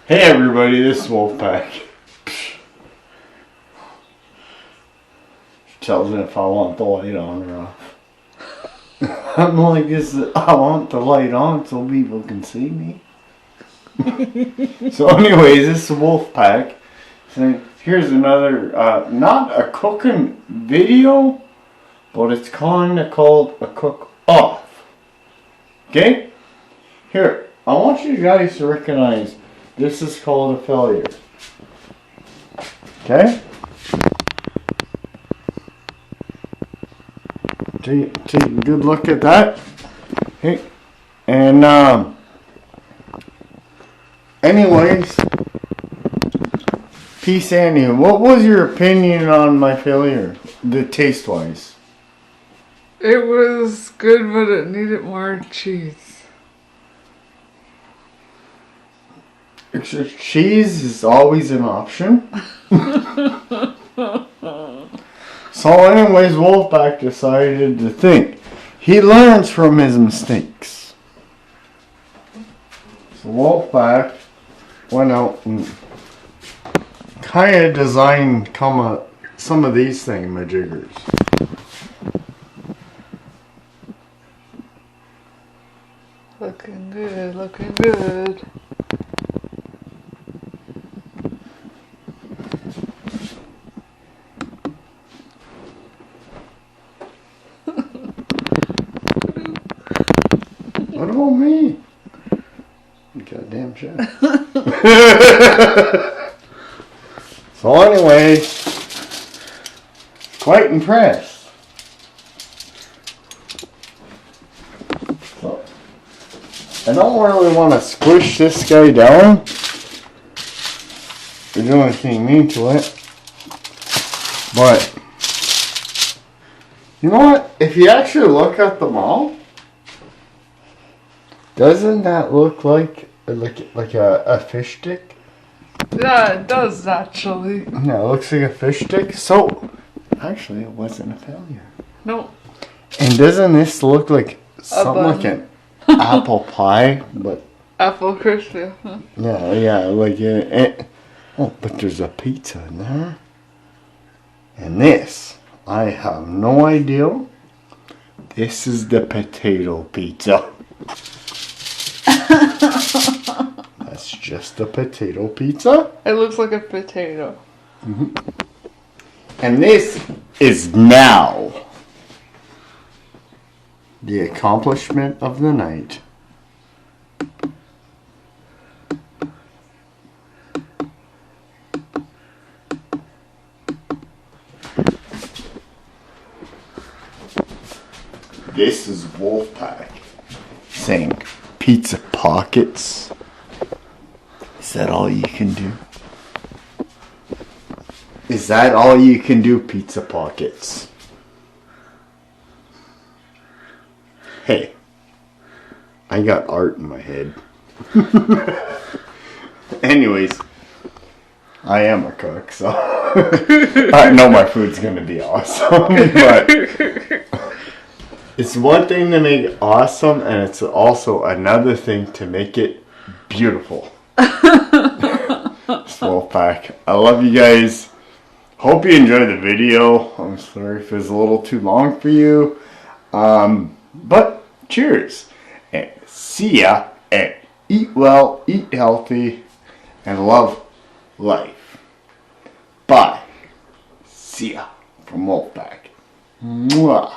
Hey everybody, this is Wolfpack. Tells me if I want the light on or off. I'm like, I want the light on so people can see me. So anyways, this is Wolfpack. So here's another, not a cooking video, but it's kind of called a cook-off. Okay? Here, I want you guys to recognize this is called a failure. Okay? Take a good look at that. Okay. And anyways, Peace Annie, what was your opinion on my failure, the taste wise? It was good, but it needed more cheese. Cheese is always an option. So anyways, Wolfpack decided to think. He learns from his mistakes. So Wolfpack went out and kind of designed some of these thingamajiggers. Looking good, looking good. What about me? Goddamn shit. So anyway, quite impressed. So, I don't really want to squish this guy down. Or do anything mean to it. But, you know what? If you actually look at the mouth, doesn't that look like a fish stick? Yeah, it does actually. Yeah, it looks like a fish stick. So, actually, it wasn't a failure. No. And doesn't this look like something like an apple pie? But apple crisp, yeah. Huh? Yeah, like oh, but there's a pizza in there. And this, I have no idea. This is the potato pizza. That's just a potato pizza. It looks like a potato. Mm-hmm. And this is now the accomplishment of the night. This is Wolfpack saying pizza pockets. Is that all you can do? Is that all you can do, pizza pockets? Hey, I got art in my head. Anyways, I am a cook, so I know my food's gonna be awesome, but it's one thing to make it awesome, and it's also another thing to make it beautiful. Wolfpack, I love you guys. Hope you enjoyed the video. I'm sorry if it was a little too long for you. But cheers. And see ya. And eat well, eat healthy, and love life. Bye. See ya from Wolfpack. Mwah.